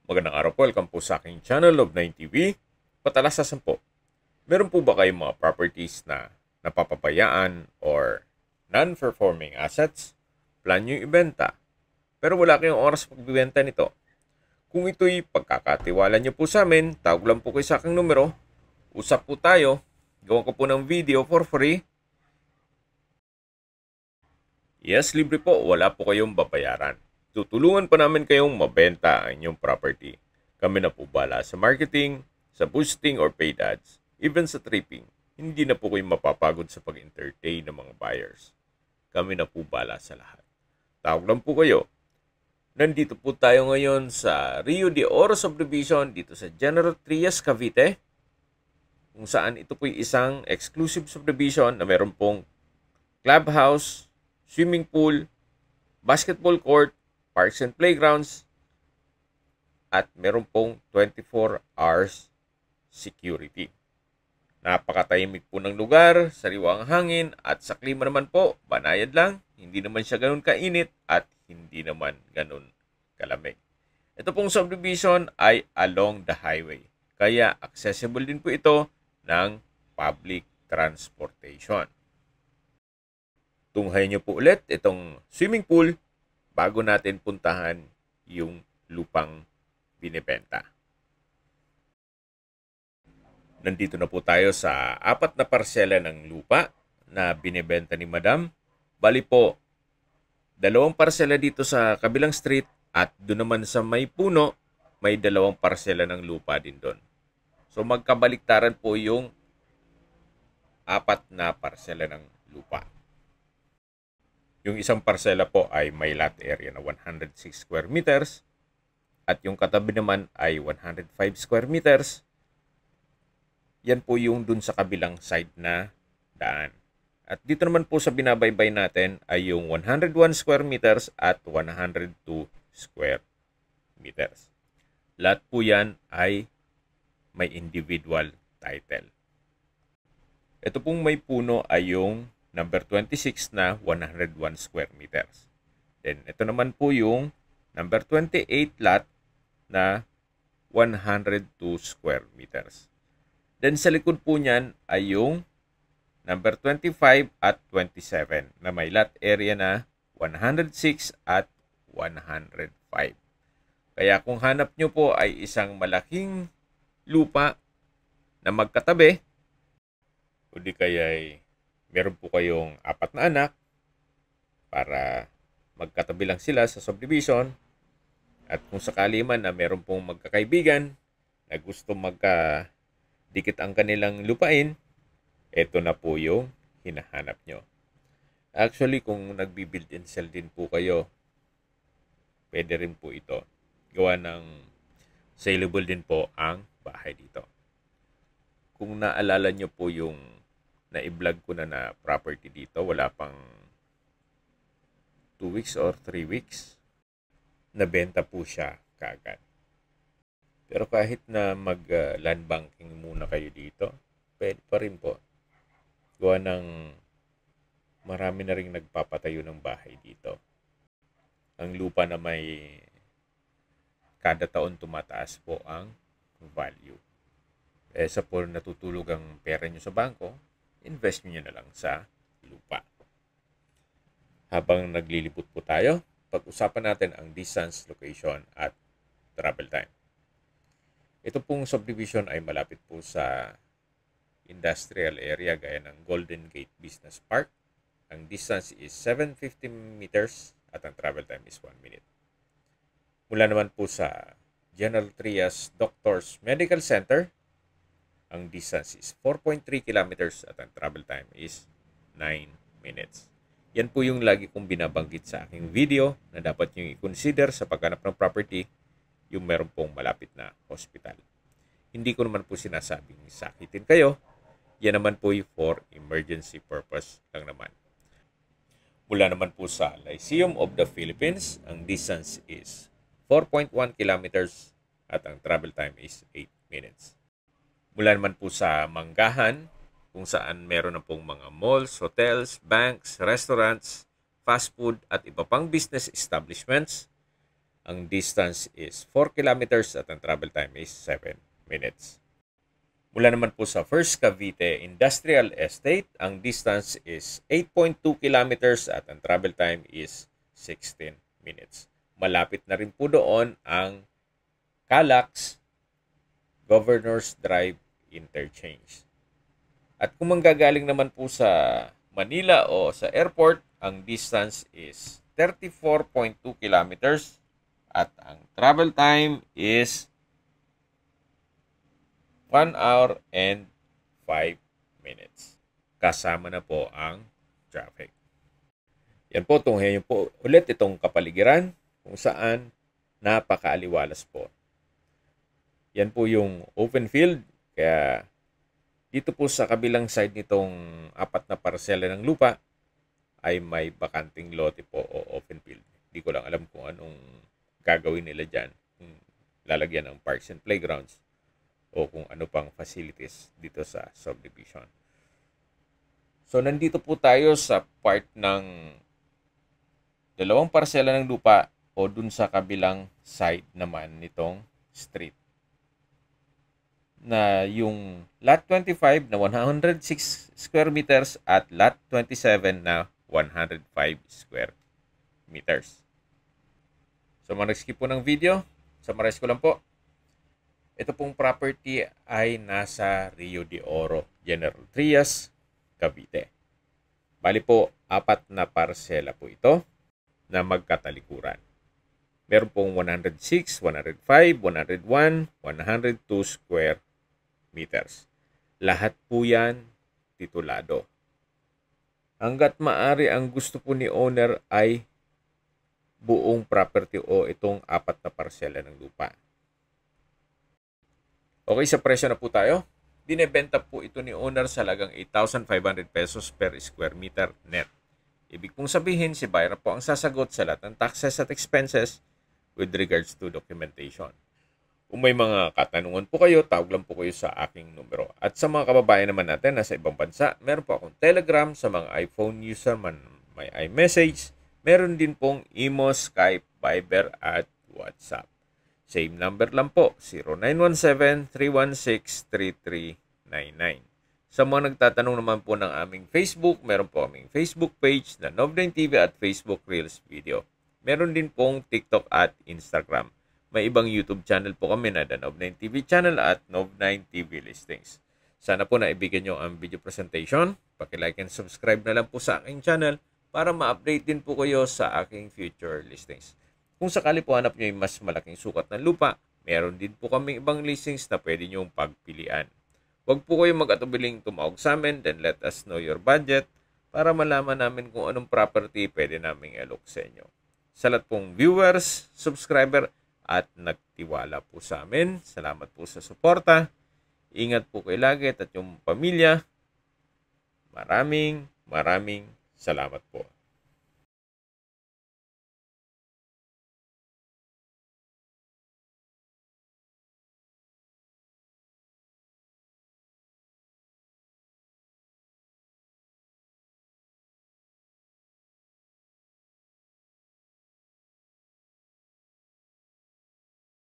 Magandang araw po, welcome po sa aking channel, Love9TV. Patalasasan po, meron po ba kayong mga properties na napapabayaan or non-performing assets? Plan nyo ibenta, pero wala kayong oras pagbibenta nito. Kung ito'y pagkakatiwala nyo po sa amin, tawag lang po kayo sa aking numero, usap po tayo, gawa ko po ng video for free. Yes, libre po, wala po kayong babayaran. Tutulungan pa namin kayong mabenta ang inyong property. Kami na po bala sa marketing, sa boosting or paid ads, even sa tripping. Hindi na po kayo mapapagod sa pag-entertain ng mga buyers. Kami na po bala sa lahat. Tawag lang po kayo. Nandito po tayo ngayon sa Rio de Oro Subdivision dito sa General Trias, Cavite. Kung saan ito po isang exclusive subdivision na meron pong clubhouse, swimming pool, basketball court, parks and playgrounds, at meron pong 24 hours security. Napakatahimik po ng lugar, sariwa ang hangin, at sa klima naman po, banayad lang, hindi naman siya ganun kainit at hindi naman ganun kalamig. Ito pong subdivision ay along the highway, kaya accessible din po ito ng public transportation. Tunghayin niyo po ulit itong swimming pool bago natin puntahan yung lupang binibenta. Nandito na po tayo sa 4 na parsela ng lupa na binibenta ni Madam. Bali po, 2 parsela dito sa kabilang street at doon naman sa may puno, may 2 parsela ng lupa din doon. So magkabaliktaran po yung 4 na parsela ng lupa. Yung isang parsela po ay may lot area na 106 square meters at yung katabi naman ay 105 square meters. Yan po yung dun sa kabilang side na daan. At dito naman po sa binabaybay natin ay yung 101 square meters at 102 square meters. Lahat po yan ay may individual title. Ito pong may puno ay yung number 26 na 101 square meters. Then, ito naman po yung number 28 lot na 102 square meters. Then, sa likod po niyan ay yung number 25 at 27 na may lot area na 106 at 105. Kaya kung hanap nyo po ay isang malaking lupa na magkatabi, o di kaya meron po kayong 4 na anak para magkatabi lang sila sa subdivision, at kung sakali man na meron pong magkakaibigan na gusto magkadikit ang kanilang lupain, ito na po yung hinahanap nyo. Actually, kung nagbi-build and sell din po kayo, pwede rin po ito. Gawa ng saleable din po ang bahay dito. Kung naalala nyo po yung na-i-vlog ko na property dito, wala pang 2 weeks or 3 weeks, nabenta po siya kaagad. Pero kahit na mag-land banking muna kayo dito, pwede pa rin po. Gawa ng marami na rin nagpapatayo ng bahay dito. Ang lupa na may kada taon tumataas po ang value. Sa po natutulog ang pera nyo sa bangko, invest nyo na lang sa lupa. Habang naglilipot po tayo, pag-usapan natin ang distance, location, at travel time. Ito pong subdivision ay malapit po sa industrial area gaya ng Golden Gate Business Park. Ang distance is 750 meters at ang travel time is 1 minute. Mula naman po sa General Trias Doctors Medical Center, ang distance is 4.3 kilometers at ang travel time is 9 minutes. Yan po yung lagi kong binabanggit sa aking video na dapat nyo i-consider sa paghanap ng property, yung meron pong malapit na hospital. Hindi ko naman po sinasabing sakitin kayo. Yan naman po yung for emergency purpose lang naman. Mula naman po sa Lyceum of the Philippines, ang distance is 4.1 kilometers at ang travel time is 8 minutes. Mula naman po sa Manggahan, kung saan meron na pong mga malls, hotels, banks, restaurants, fast food at iba pang business establishments. Ang distance is 4 kilometers at ang travel time is 7 minutes. Mula naman po sa First Cavite Industrial Estate, ang distance is 8.2 kilometers at ang travel time is 16 minutes. Malapit na rin po doon ang Calax Governors Drive Interchange. At kung manggagaling naman po sa Manila o sa airport, ang distance is 34.2 kilometers at ang travel time is 1 hour and 5 minutes. Kasama na po ang traffic. Yan po, tunghayan po ulit itong kapaligiran kung saan napakaaliwalas po. Yan po yung open field. Kaya dito po sa kabilang side nitong 4 na parsela ng lupa ay may bakanting lote po o open field. Hindi ko lang alam kung anong gagawin nila dyan. Lalagyan ng parks and playgrounds o kung ano pang facilities dito sa subdivision. So, nandito po tayo sa part ng 2 parsela ng lupa o dun sa kabilang side naman nitong street. Na yung lot 25 na 106 square meters at lot 27 na 105 square meters. So, mag-skip po ng video. Summarize ko lang po. Ito pong property ay nasa Rio de Oro, General Trias, Cavite. Bali po, 4 na parsela po ito na magkatalikuran. Meron pong 106, 105, 101, 102 square meters. Lahat po yan titulado. Hanggat maaari ang gusto po ni owner ay buong property o itong 4 na parsela ng lupa. Okay, sa presyo na po tayo. Binebenta po ito ni owner sa halagang 8,500 pesos per square meter net. Ibig pong sabihin, si buyer po ang sasagot sa lahat ng taxes at expenses with regards to documentation. Kung may mga katanungan po kayo, tawag lang po kayo sa aking numero. At sa mga kababayan naman natin na sa ibang bansa, meron po akong Telegram. Sa mga iPhone user man, may iMessage. Meron din pong Imo, Skype, Viber at WhatsApp. Same number lang po, 0917-316-3399. Sa mga nagtatanong naman po ng aming Facebook, meron po aming Facebook page na Nov9 TV at Facebook Reels Video. Meron din pong TikTok at Instagram. May ibang YouTube channel po kami na The Nov9 TV channel at Nov9 TV Listings. Sana po naibigan nyo ang video presentation. Paki-like and subscribe na lang po sa aking channel para ma-update din po kayo sa aking future listings. Kung sakali po hanap nyo yung mas malaking sukat ng lupa, meron din po kaming ibang listings na pwede nyong pagpilian. Huwag po kayong mag-atubiling tumawag sa amin, then let us know your budget para malaman namin kung anong property pwede naming i-look sa inyo. Sa lahat pong viewers, subscriber, at nagtiwala po sa amin, salamat po sa suporta. Ingat po kayo lagi at yung pamilya. Maraming salamat po.